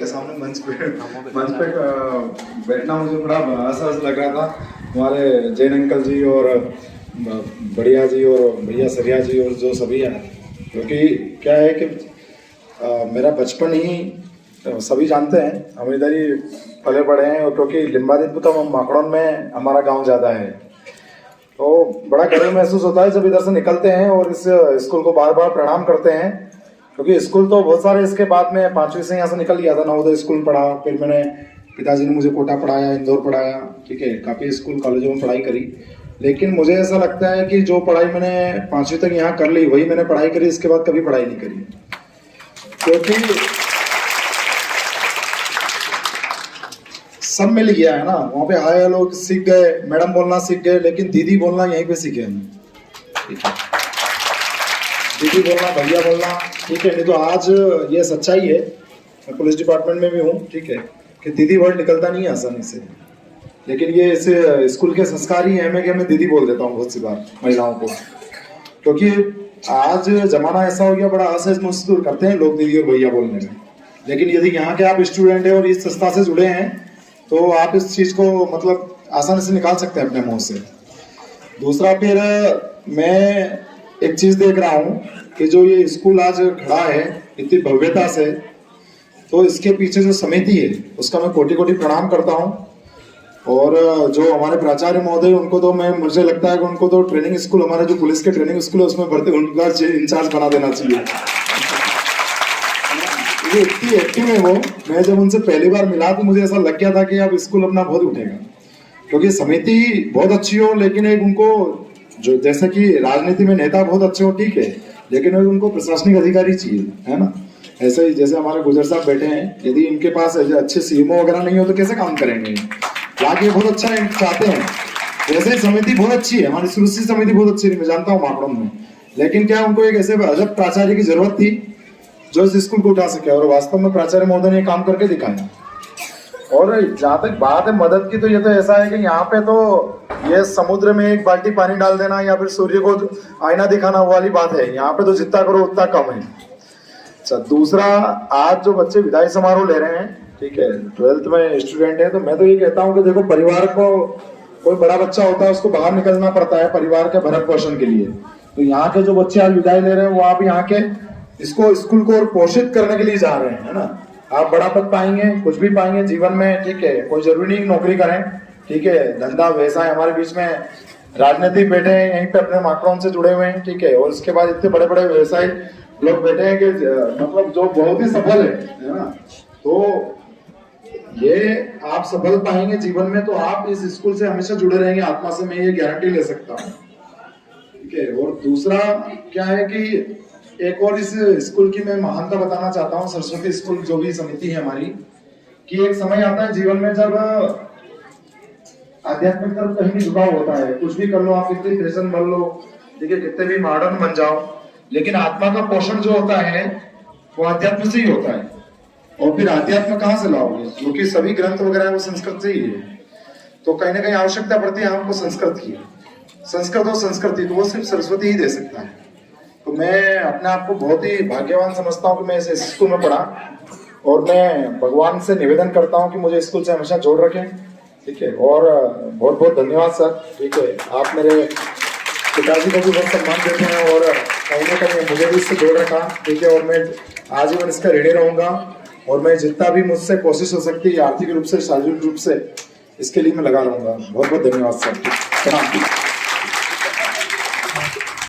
उनके सामने मंच पे बैठना मुझे बड़ा असहज लग रहा था। हमारे जैन अंकल जी और बढ़िया जी और भैया सरिया जी और जो सभी हैं, क्योंकि क्या है कि मेरा बचपन ही सभी जानते हैं, हम इधर ही पले पड़े हैं, और क्योंकि लिम्बादित तो माखड़ौन में हमारा गांव ज़्यादा है, तो बड़ा गर्व महसूस होता है जब इधर से निकलते हैं और इस स्कूल को बार बार प्रणाम करते हैं। क्योंकि स्कूल तो बहुत सारे, इसके बाद में 5वीं से यहाँ से निकल गया था, नवोदय स्कूल पढ़ा, फिर मैंने पिताजी ने मुझे कोटा पढ़ाया, इंदौर पढ़ाया, ठीक है, काफ़ी स्कूल कॉलेजों में पढ़ाई करी। लेकिन मुझे ऐसा लगता है कि जो पढ़ाई मैंने 5वीं तक यहाँ कर ली वही मैंने पढ़ाई करी, इसके बाद कभी पढ़ाई नहीं करी। क्योंकि सब मिल गया है ना, वहाँ पे आए लोग सीख गए, मैडम बोलना सीख गए, लेकिन दीदी बोलना यहीं पे सीखे हम, ठीक है, दीदी बोलना, भैया बोलना, ठीक है। नहीं तो आज ये सच्चाई है, मैं पुलिस डिपार्टमेंट में भी हूँ, ठीक है, कि दीदी वर्ड निकलता नहीं है आसानी से, लेकिन ये इस स्कूल के संस्कार ही है कि मैं दीदी बोल देता हूँ बहुत सी बार महिलाओं को। क्योंकि आज जमाना ऐसा हो गया, बड़ा असहज महसूस करते हैं लोग दीदी और भैया बोलने में, लेकिन यदि यहाँ के आप स्टूडेंट हैं और इस संस्था से जुड़े हैं तो आप इस चीज़ को मतलब आसानी से निकाल सकते हैं अपने मुंह से। दूसरा, फिर मैं एक चीज़ देख रहा हूँ कि जो ये स्कूल आज खड़ा है इतनी भव्यता से, तो इसके पीछे जो समिति है उसका मैं कोटि कोटि प्रणाम करता हूँ। और जो हमारे प्राचार्य महोदय, उनको तो मुझे लगता है कि उनको तो ट्रेनिंग स्कूल, हमारे जो पुलिस के ट्रेनिंग स्कूल है उसमें भर्ती, उनका इंचार्ज बना देना चाहिए। ये इतनी एक्टिव है वो, मैं जब उनसे पहली बार मिला तो मुझे ऐसा लग गया था कि अब स्कूल अपना बहुत उठेगा, क्योंकि समिति बहुत अच्छी हो, लेकिन एक उनको जो, जैसे कि राजनीति में नेता बहुत अच्छे हो, ठीक है, लेकिन उनको प्रशासनिक अधिकारी चाहिए, है ना। ऐसे ही जैसे हमारे गुजर साहब बैठे हैं, यदि इनके पास अच्छे सीएमओ वगैरह नहीं हो तो कैसे काम करेंगे। लाके बहुत अच्छा चाहते हैं, वैसे ही समिति बहुत अच्छी है, हमारी सुरक्षित समिति बहुत अच्छी है, मैं जानता हूँ माखड़ौन में, लेकिन क्या उनको एक ऐसे अजब प्राचार्य की जरूरत थी जो इस स्कूल को उठा सके, और वास्तव में प्राचार्य महोदय ने काम करके दिखाया। और जहाँ तक बात है मदद की, तो ये तो ऐसा है कि यहाँ पे तो ये समुद्र में एक बाल्टी पानी डाल देना या फिर सूर्य को आईना दिखाना वाली बात है, यहाँ पे तो जितना करो उतना कम है। अच्छा, दूसरा, आज जो बच्चे विदाई समारोह ले रहे हैं, ठीक है, 12th में स्टूडेंट है, तो मैं तो ये कहता हूँ कि देखो, परिवार को कोई बड़ा बच्चा होता है उसको बाहर निकलना पड़ता है परिवार के भरण पोषण के लिए, तो यहाँ के जो बच्चे आज विदाई ले रहे हैं वो आप यहाँ के इसको स्कूल को और पोषित करने के लिए जा रहे हैं, है ना। आप बड़ा पद पाएंगे, कुछ भी पाएंगे जीवन में, ठीक है, कोई जरूरी नहीं नौकरी करें, ठीक है, धंधा व्यवसाय, हमारे बीच में राजनीतिक बैठे हैं यहीं पे अपने माखड़ौन से जुड़े हुए हैं, ठीक है, और उसके बाद इतने बड़े बड़े व्यवसायी लोग बैठे हैं कि मतलब जो बहुत ही सफल है ना। तो ये आप सफल पाएंगे जीवन में तो आप इस स्कूल से हमेशा जुड़े रहेंगे आत्मा से, मैं ये गारंटी ले सकता हूँ, ठीक है। और दूसरा क्या है कि एक और इस स्कूल की मैं महानता बताना चाहता हूँ, सरस्वती स्कूल जो भी समिति है हमारी, कि एक समय आता है जीवन में जब आध्यात्मिक तरफ कहीं भी झुकाव होता है, कुछ भी कर लो आप, कितनी फैशन बन लो, ठीक है, कितने भी मॉडर्न बन जाओ, लेकिन आत्मा का पोषण जो होता है वो अध्यात्म से ही होता है। और फिर अध्यात्म कहाँ से लाओगे, क्योंकि सभी ग्रंथ वगैरह वो संस्कृत से ही है, तो कहीं ना कहीं आवश्यकता पड़ती है हमको संस्कृत की, संस्कृत और संस्कृति तो वो सिर्फ सरस्वती ही दे सकता है। तो मैं अपने आप को बहुत ही भाग्यवान समझता हूँ कि मैं इस स्कूल में पढ़ा, और मैं भगवान से निवेदन करता हूँ कि मुझे स्कूल से हमेशा जोड़ रखें, ठीक है। और बहुत बहुत धन्यवाद सर, ठीक है, आप मेरे पिताजी को भी बहुत सम्मान देते हैं और कहीं ना कहीं मुझे भी इससे जोड़ रखा, ठीक है, और मैं आजीवन इसका ऋणी रहूंगा, और मैं जितना भी मुझसे कोशिश हो सकती है आर्थिक रूप से, शारीरिक रूप से, इसके लिए मैं लगा रहूंगा। बहुत बहुत धन्यवाद सर, प्रणाम।